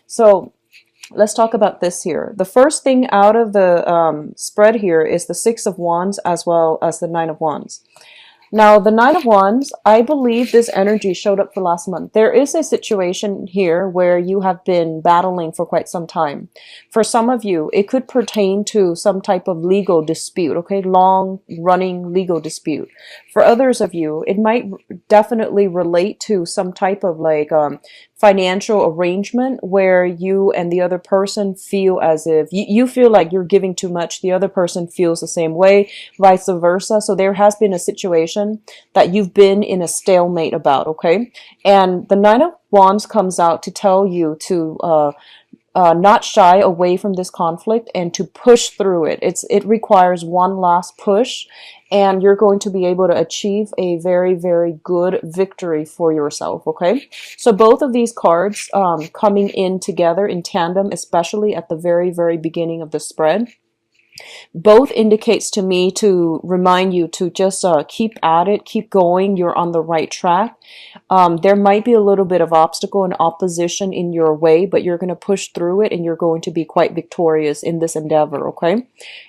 So let's talk about this here. The first thing out of the spread here is the Six of Wands as well as the Nine of Wands. Now, the Nine of Wands, I believe this energy showed up for last month. There is a situation here where you have been battling for quite some time. For some of you, it could pertain to some type of legal dispute, okay? Long running legal dispute. For others of you, it might definitely relate to some type of like financial arrangement where you and the other person feel as if you feel like you're giving too much, the other person feels the same way, vice versa. So there has been a situation that you've been in a stalemate about, okay? And the Nine of Wands comes out to tell you to not shy away from this conflict and to push through it. It requires one last push, and you're going to be able to achieve a very, very good victory for yourself, okay? So both of these cards coming in together in tandem, especially at the very, very beginning of the spread, both indicates to me to remind you to just keep at it, keep going. You're on the right track. There might be a little bit of obstacle and opposition in your way, but you're going to push through it and you're going to be quite victorious in this endeavor, okay?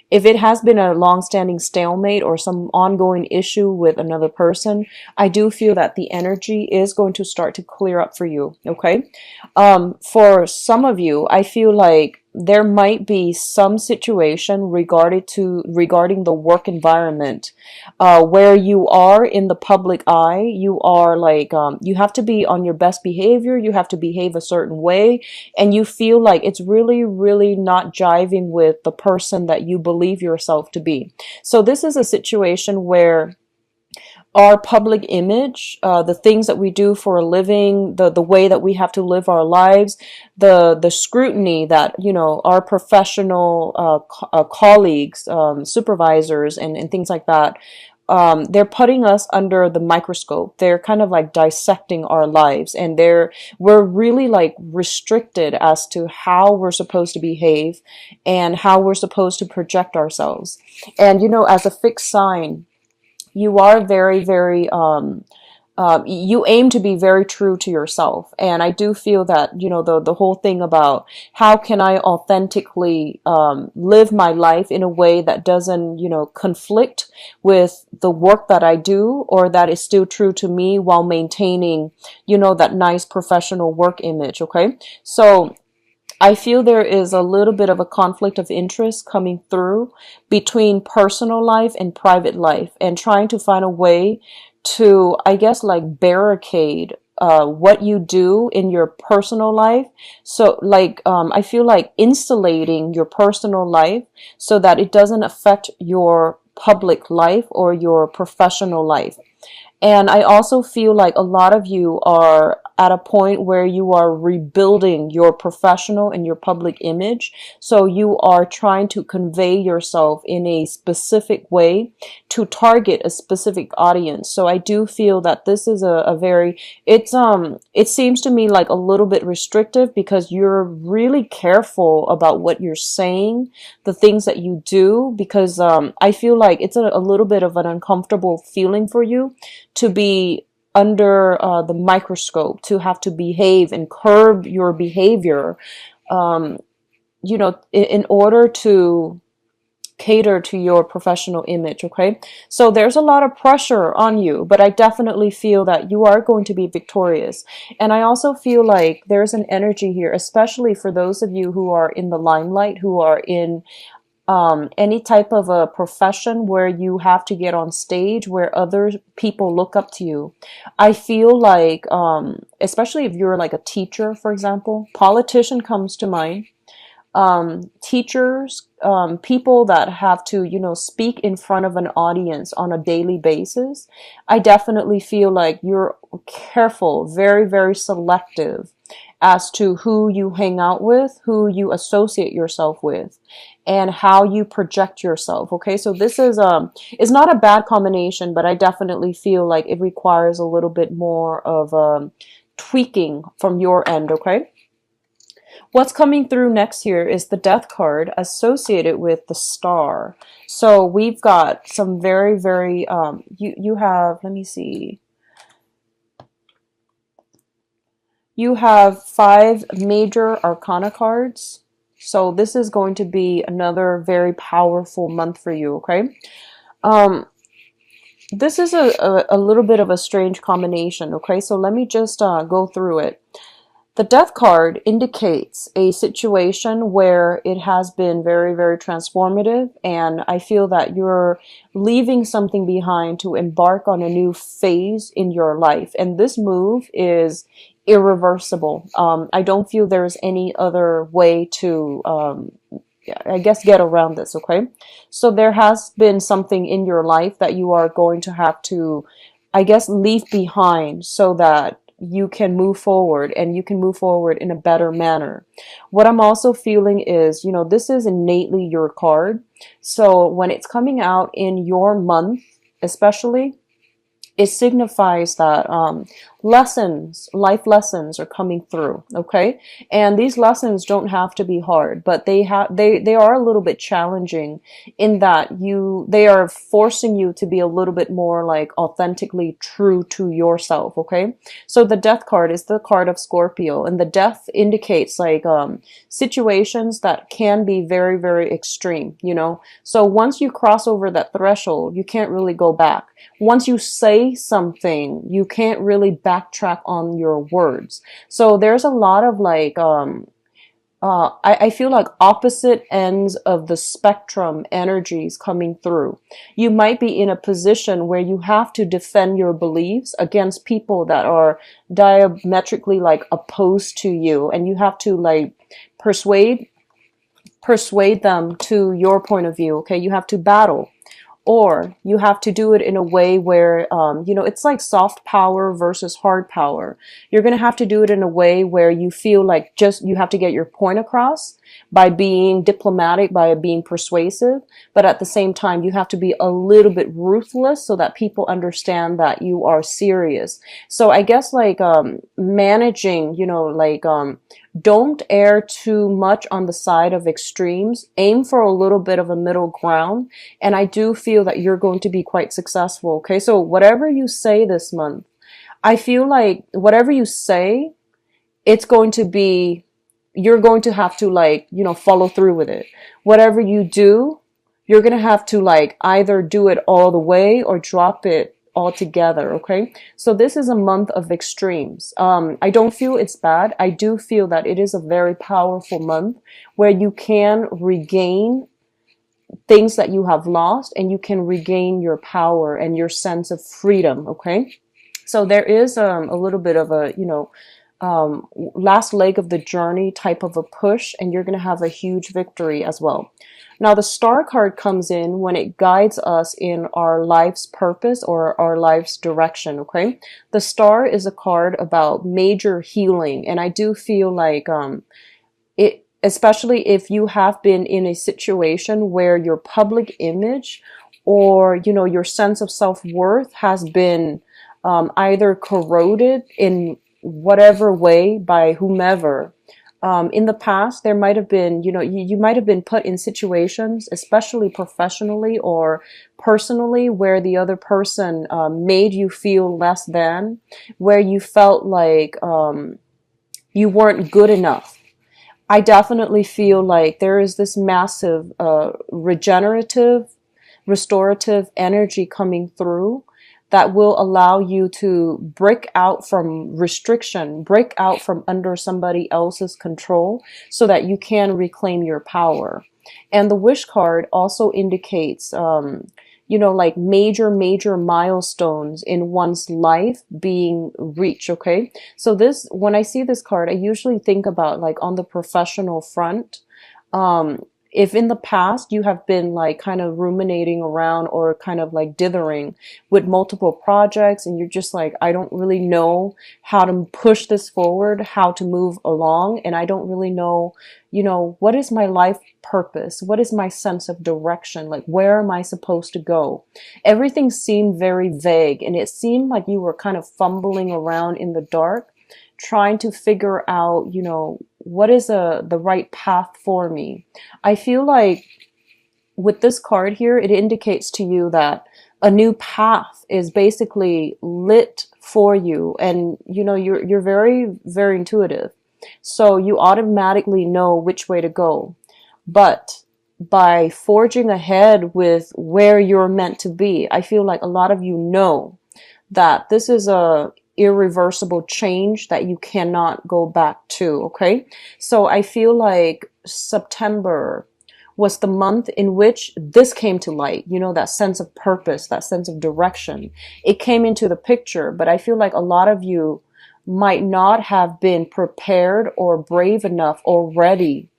If it has been a long-standing stalemate or some ongoing issue with another person, I do feel that the energy is going to start to clear up for you, okay? For some of you, I feel like there might be some situation regarding the work environment where you are in the public eye. You are like you have to be on your best behavior, you have to behave a certain way, and you feel like it's really, really not jiving with the person that you believe yourself to be. So this is a situation where our public image, the things that we do for a living, the way that we have to live our lives, the scrutiny that, you know, our professional colleagues, supervisors, and things like that, they're putting us under the microscope. They're kind of like dissecting our lives, and we're really like restricted as to how we're supposed to behave and how we're supposed to project ourselves. And, you know, as a fixed sign, you are very, very, you aim to be very true to yourself. And I do feel that, you know, the whole thing about how can I authentically live my life in a way that doesn't, you know, conflict with the work that I do, or that is still true to me while maintaining, you know, that nice professional work image, okay? So I feel there is a little bit of a conflict of interest coming through between personal life and private life, and trying to find a way to, I guess, like barricade what you do in your personal life. So like, I feel like insulating your personal life so that it doesn't affect your public life or your professional life. And I also feel like a lot of you are at a point where you are rebuilding your professional and your public image. So you are trying to convey yourself in a specific way to target a specific audience. So I do feel that this is a very, it seems to me like a little bit restrictive, because you're really careful about what you're saying, the things that you do, because I feel like it's a little bit of an uncomfortable feeling for you to be under the microscope, to have to behave and curb your behavior, you know, in order to cater to your professional image, okay? So there's a lot of pressure on you, but I definitely feel that you are going to be victorious. And I also feel like there's an energy here, especially for those of you who are in the limelight, who are in any type of a profession where you have to get on stage, where other people look up to you. I feel like, especially if you're like a teacher, for example, politician comes to mind, teachers, people that have to, you know, speak in front of an audience on a daily basis. I definitely feel like you're careful, very, very selective as to who you hang out with, who you associate yourself with, and how you project yourself. Okay, so this is not a bad combination, but I definitely feel like it requires a little bit more of tweaking from your end. Okay. What's coming through next here is the Death card associated with the Star. So we've got some very, very, you have, let me see. You have 5 major arcana cards. So this is going to be another very powerful month for you, okay? Um, this is a little bit of a strange combination, okay? So let me just go through it. The death card indicates a situation where it has been very, very transformative, and I feel that you're leaving something behind to embark on a new phase in your life. And this move is irreversible. I don't feel there's any other way to, I guess, get around this, okay? So there has been something in your life that you are going to have to, I guess, leave behind so that you can move forward, and you can move forward in a better manner. What I'm also feeling is, this is innately your card. So when it's coming out in your month, especially, it signifies that life lessons are coming through, okay? And these lessons don't have to be hard, but they are a little bit challenging in that they are forcing you to be a little bit more like authentically true to yourself, okay? So the death card is the card of Scorpio, and the death indicates like situations that can be very, very extreme, So once you cross over that threshold, you can't really go back. Once you say something, you can't really backtrack on your words. So there's a lot of like, I feel like opposite ends of the spectrum energies coming through. You might be in a position where you have to defend your beliefs against people that are diametrically like opposed to you, and you have to like persuade them to your point of view. Okay, you have to battle. Or you have to do it in a way where, it's like soft power versus hard power. You're going to have to do it in a way where you feel like just you have to get your point across by being diplomatic, by being persuasive. But at the same time, you have to be a little bit ruthless so that people understand that you are serious. So I guess like managing, don't err too much on the side of extremes. Aim for a little bit of a middle ground. And I do feel that you're going to be quite successful. Okay. So whatever you say this month, I feel like whatever you say, it's going to be, you're going to have to like, follow through with it. Whatever you do, you're going to have to like either do it all the way or drop it altogether. Okay. So this is a month of extremes. I don't feel it's bad. I do feel that it is a very powerful month where you can regain things that you have lost, and you can regain your power and your sense of freedom. Okay. So there is a little bit of a, last leg of the journey type of a push, and you're going to have a huge victory as well. Now, the star card comes in when it guides us in our life's purpose or our life's direction, okay? The star is a card about major healing, and I do feel like it, especially if you have been in a situation where your public image or, your sense of self-worth has been either corroded in whatever way by whomever. In the past, there might have been, you might have been put in situations, especially professionally or personally, where the other person made you feel less than, where you felt like you weren't good enough. I definitely feel like there is this massive regenerative, restorative energy coming through that will allow you to break out from restriction, break out from under somebody else's control so that you can reclaim your power. And the wish card also indicates, like major milestones in one's life being reached, okay? So when I see this card, I usually think about like on the professional front, if in the past you have been like kind of ruminating around or kind of like dithering with multiple projects and you're just like, I don't really know how to push this forward, how to move along, and I don't really know, what is my life purpose? What is my sense of direction? Like, where am I supposed to go? Everything seemed very vague, and it seemed like you were kind of fumbling around in the dark, trying to figure out, what is the right path for me. I feel like with this card here, it indicates to you that a new path is basically lit for you. And you're very, very intuitive. So you automatically know which way to go. But by forging ahead with where you're meant to be, I feel like a lot of you know that this is a irreversible change that you cannot go back to, okay? So I feel like September was the month in which this came to light, that sense of purpose, that sense of direction. It came into the picture, but I feel like a lot of you might not have been prepared or brave enough or ready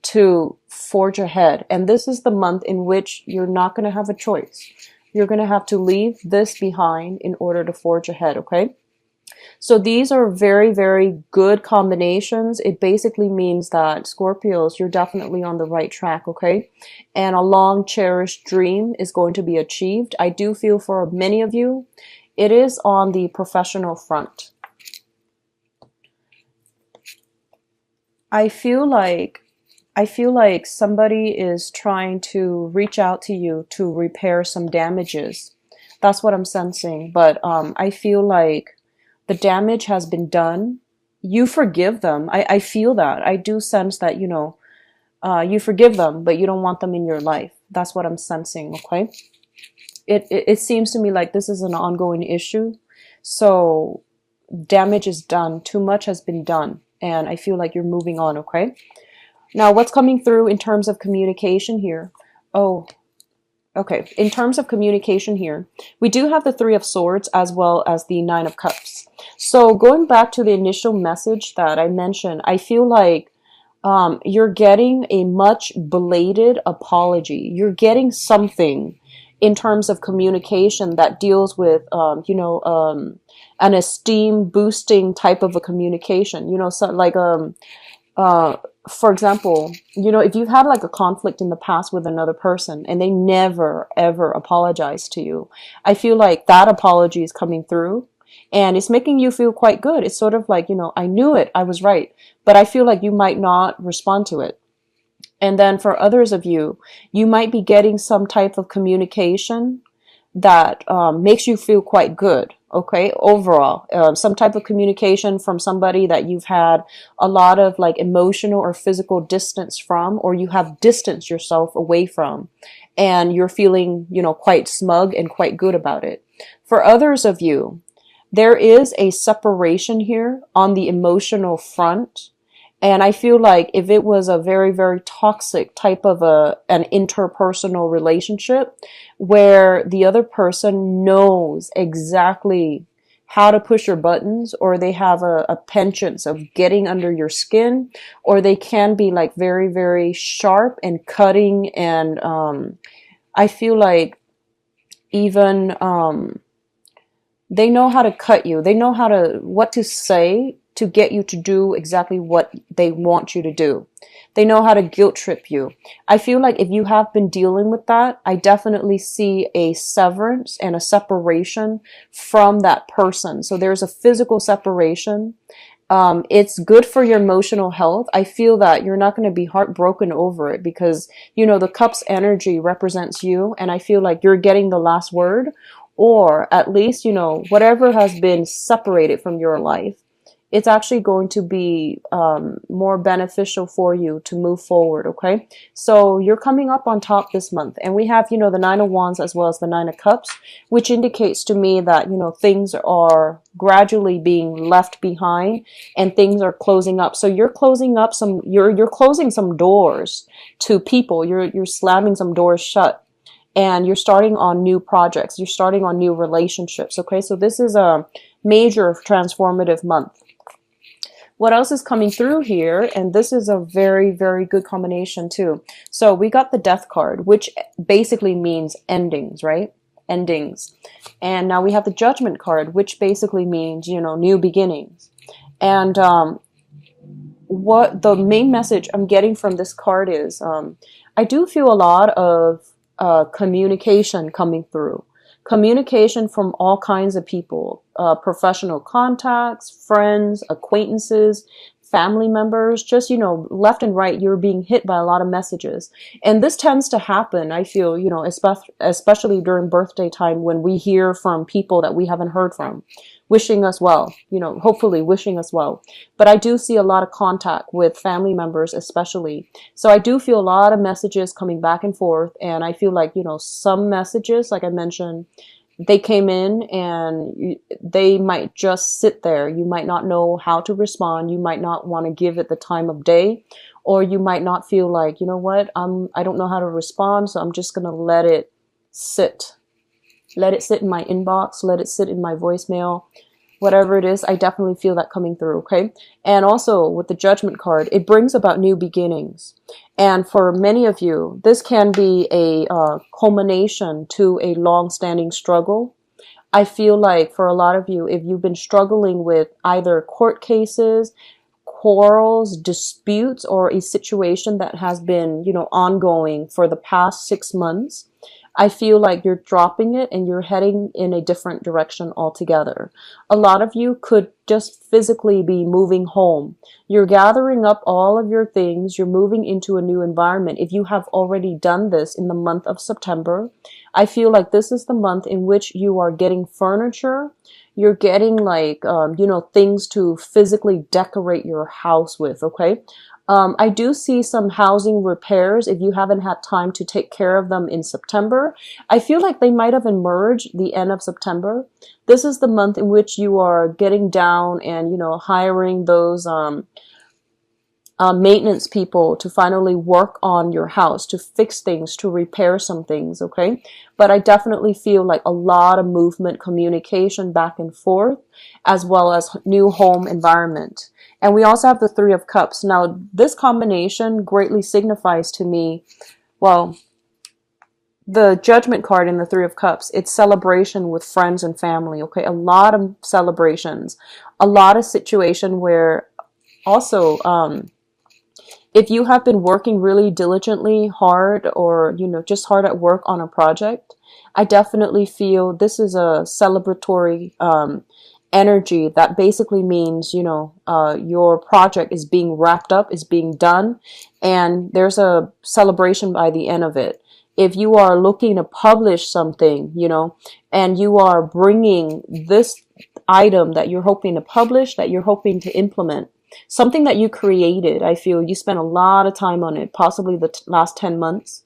to forge ahead. And this is the month in which you're not going to have a choice. You're going to have to leave this behind in order to forge ahead, okay? So these are very, very good combinations. It basically means that Scorpios, you're definitely on the right track, okay? And a long cherished dream is going to be achieved. I do feel for many of you, it is on the professional front. I feel like somebody is trying to reach out to you to repair some damages. That's what I'm sensing. But I feel like the damage has been done. You forgive them. I feel that. I do sense that, you forgive them, but you don't want them in your life. That's what I'm sensing, okay? It seems to me like this is an ongoing issue. So damage is done. Too much has been done. And I feel like you're moving on, okay? Now, what's coming through in terms of communication here? Oh, okay. In terms of communication here, we do have the Three of Swords as well as the Nine of Cups. So going back to the initial message that I mentioned, I feel like you're getting a much belated apology. You're getting something in terms of communication that deals with, an esteem boosting type of a communication. So like, for example, if you've had like a conflict in the past with another person and they never, ever apologize to you, I feel like that apology is coming through and it's making you feel quite good. It's sort of like, I knew it, I was right, but I feel like you might not respond to it. And then for others of you, you might be getting some type of communication that makes you feel quite good. Okay, overall, some type of communication from somebody that you've had a lot of like emotional or physical distance from, or you have distanced yourself away from, and you're feeling, quite smug and quite good about it. For others of you, there is a separation here on the emotional front. And I feel like if it was a very, very toxic type of an interpersonal relationship where the other person knows exactly how to push your buttons, or they have a penchant of getting under your skin, or they can be like very, very sharp and cutting. And I feel like even they know how to cut you. They know what to say to get you to do exactly what they want you to do. They know how to guilt trip you. I feel like if you have been dealing with that, I definitely see a severance and a separation from that person. So there's a physical separation. It's good for your emotional health. I feel that you're not going to be heartbroken over it because, the cup's energy represents you. And I feel like you're getting the last word, or at least, whatever has been separated from your life, it's actually going to be more beneficial for you to move forward, okay? So you're coming up on top this month. And we have, the Nine of Wands as well as the Nine of Cups, which indicates to me that, things are gradually being left behind and things are closing up. So you're closing up you're closing some doors to people. You're slamming some doors shut. And you're starting on new projects. You're starting on new relationships, okay? So this is a major transformative month. What else is coming through here? And this is a very, very good combination too. So we got the Death card, which basically means endings, right? Endings. And now we have the Judgment card, which basically means, new beginnings. And what the main message I'm getting from this card is, I do feel a lot of communication coming through. Communication from all kinds of people, professional contacts, friends, acquaintances, family members, just, left and right, you're being hit by a lot of messages. And this tends to happen, I feel, especially during birthday time when we hear from people that we haven't heard from, wishing us well, hopefully wishing us well. But I do see a lot of contact with family members, especially. So I do feel a lot of messages coming back and forth. And I feel like, some messages, like I mentioned, they came in and they might just sit there. You might not know how to respond. You might not want to give it the time of day, or you might not feel like, you know what, I don't know how to respond, so I'm just going to let it sit. Let it sit in my inbox, let it sit in my voicemail, whatever it is. I definitely feel that coming through, okay? And also with the Judgment card, it brings about new beginnings. And for many of you, this can be a culmination to a long-standing struggle. I feel like for a lot of you, if you've been struggling with either court cases, quarrels, disputes, or a situation that has been, ongoing for the past 6 months, I feel like you're dropping it and you're heading in a different direction altogether. A lot of you could just physically be moving home. You're gathering up all of your things. You're moving into a new environment. If you have already done this in the month of September, I feel like this is the month in which you are getting furniture. You're getting like, things to physically decorate your house with, okay? I do see some housing repairs if you haven't had time to take care of them in September. I feel like they might have emerged the end of September. This is the month in which you are getting down and, hiring those maintenance people to finally work on your house, to fix things, to repair some things, okay? But I definitely feel like a lot of movement, communication back and forth, as well as new home environment. And we also have the Three of Cups. Now, this combination greatly signifies to me, well, the Judgment card in the Three of Cups, it's celebration with friends and family, okay? A lot of celebrations, a lot of situation where also, if you have been working really diligently hard, or, just hard at work on a project, I definitely feel this is a celebratory energy that basically means, your project is being wrapped up, is being done, and there's a celebration by the end of it. If you are looking to publish something, and you are bringing this item that you're hoping to publish, that you're hoping to implement, something that you created, I feel you spent a lot of time on it, possibly the last 10 months.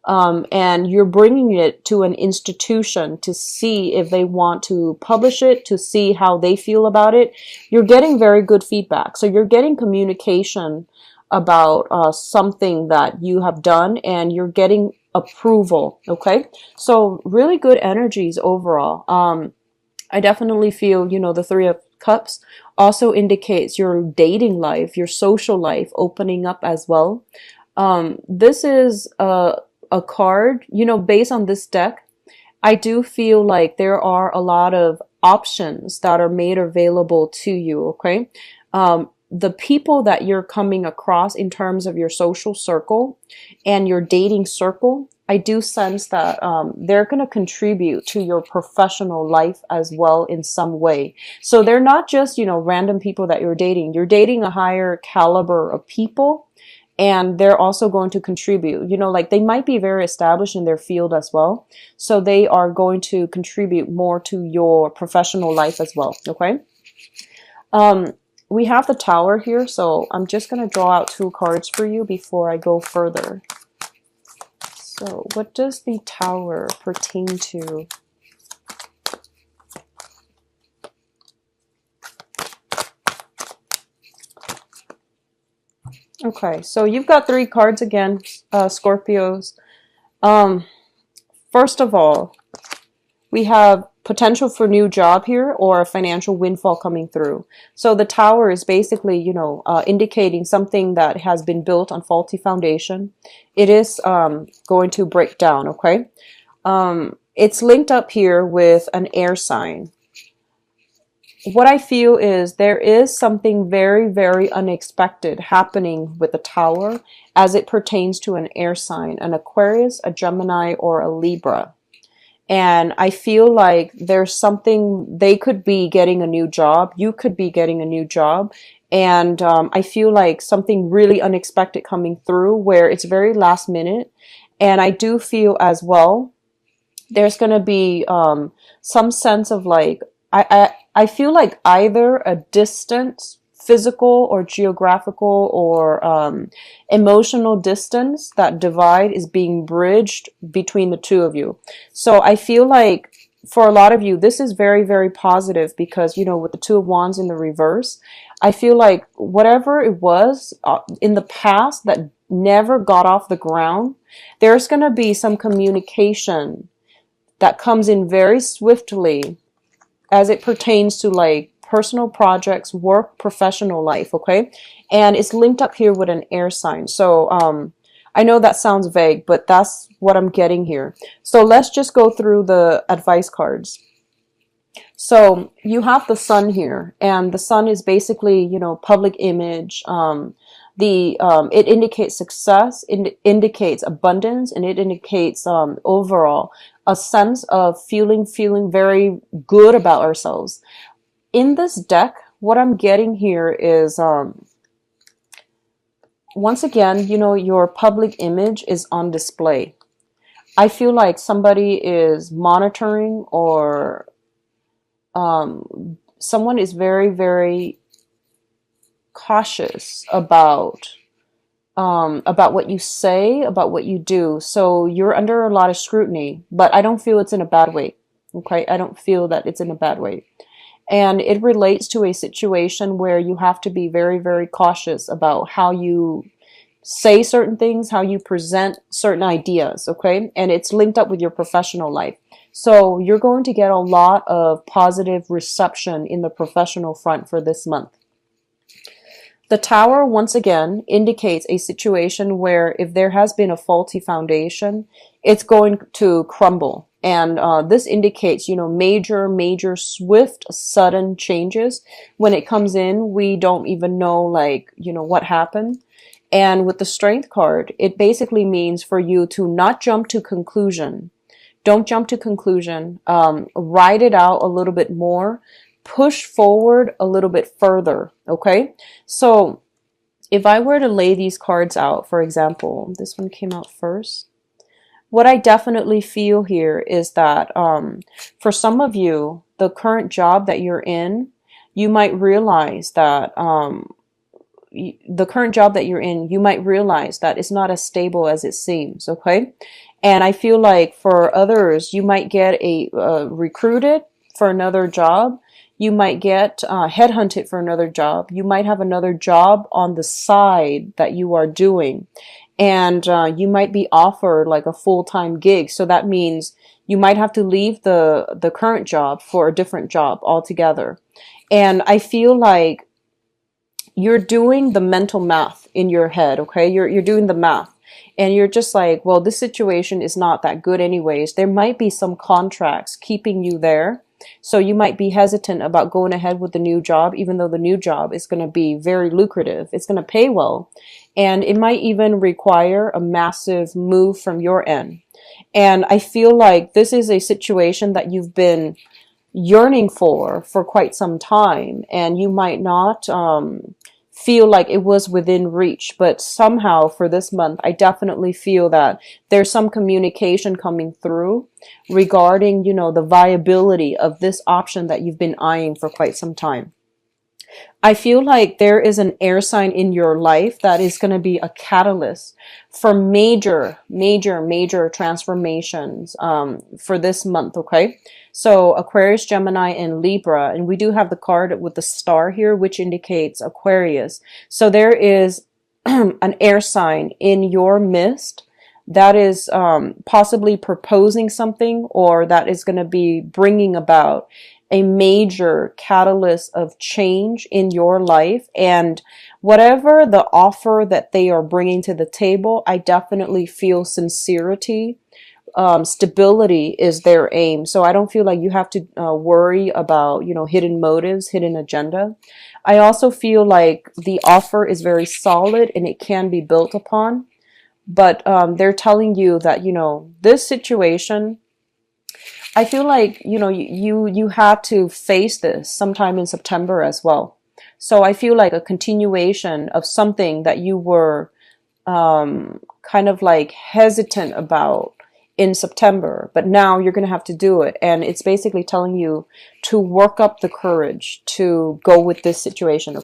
And you're bringing it to an institution to see if they want to publish it, to see how they feel about it. You're getting very good feedback. So you're getting communication about something that you have done, and you're getting approval, okay? So really good energies overall. I definitely feel, the Three of Cups also indicates your dating life, your social life opening up as well. This is a card, based on this deck, I do feel like there are a lot of options that are made available to you, okay? The people that you're coming across in terms of your social circle and your dating circle, I do sense that they're going to contribute to your professional life as well in some way. So they're not just, random people that you're dating. You're dating a higher caliber of people, and they're also going to contribute. Like they might be very established in their field as well. So they are going to contribute more to your professional life as well, okay? We have the Tower here, so I'm just going to draw out 2 cards for you before I go further. So what does the Tower pertain to? Okay, so you've got 3 cards again, Scorpios. First of all, we have potential for new job here, or a financial windfall coming through. So the Tower is basically, indicating something that has been built on faulty foundation. It is going to break down, okay? It's linked up here with an air sign. What I feel is there is something very, very unexpected happening with the Tower as it pertains to an air sign, an Aquarius, a Gemini, or a Libra. And I feel like there's something, they could be getting a new job. You could be getting a new job. And I feel like something really unexpected coming through where it's very last minute. And I do feel as well there's going to be some sense of like I feel like either a distance, physical or geographical or emotional distance, that divide is being bridged between the two of you. So I feel like for a lot of you this is very, very positive because, you know, with the Two of Wands in the reverse, I feel like whatever it was in the past that never got off the ground, there's going to be some communication that comes in very swiftly as it pertains to like personal projects, work, professional life, okay? And it's linked up here with an air sign. So I know that sounds vague, but that's what I'm getting here. So let's just go through the advice cards. So you have the sun here, and the sun is basically, you know, public image. It indicates success, it indicates abundance, and it indicates overall a sense of feeling very good about ourselves. In this deck, what I'm getting here is once again, you know, your public image is on display. I feel like somebody is monitoring, or someone is very cautious about what you say, about what you do. So you're under a lot of scrutiny, but I don't feel it's in a bad way. Okay, I don't feel that it's in a bad way. And it relates to a situation where you have to be very cautious about how you say certain things, how you present certain ideas, okay? And it's linked up with your professional life. So you're going to get a lot of positive reception in the professional front for this month. The Tower, once again, indicates a situation where if there has been a faulty foundation, it's going to crumble. And this indicates, you know, major, swift, sudden changes. When it comes in, we don't even know, like, you know, what happened. And with the Strength card, it basically means for you to not jump to conclusion. Don't jump to conclusion. Ride it out a little bit more. Push forward a little bit further, okay? So if I were to lay these cards out, for example, this one came out first. What I definitely feel here is that for some of you, the current job that you're in, you might realize that the current job that you're in, you might realize that it's not as stable as it seems, okay? And I feel like for others, you might get recruited for another job. You might get headhunted for another job. You might have another job on the side that you are doing. And you might be offered like a full-time gig. So that means you might have to leave the current job for a different job altogether. And I feel like you're doing the mental math in your head, okay? You're doing the math. And you're just like, well, this situation is not that good anyways. There might be some contracts keeping you there. So you might be hesitant about going ahead with the new job, even though the new job is going to be very lucrative. It's going to pay well. And it might even require a massive move from your end. And I feel like this is a situation that you've been yearning for quite some time. And you might not feel like it was within reach, but somehow for this month, I definitely feel that there's some communication coming through regarding, you know, the viability of this option that you've been eyeing for quite some time. I feel like there is an air sign in your life that is going to be a catalyst for major transformations for this month, okay? So Aquarius, Gemini, and Libra, and we do have the card with the star here, which indicates Aquarius. So there is an air sign in your midst that is possibly proposing something, or that is going to be bringing about a major catalyst of change in your life. And whatever the offer that they are bringing to the table, I definitely feel sincerity. Stability is their aim. So I don't feel like you have to worry about, you know, hidden motives, hidden agenda. I also feel like the offer is very solid and it can be built upon. But they're telling you that, you know, this situation, I feel like, you know, you had to face this sometime in September as well. So I feel like a continuation of something that you were kind of like hesitant about in September, but now you're going to have to do it. And it's basically telling you to work up the courage to go with this situation.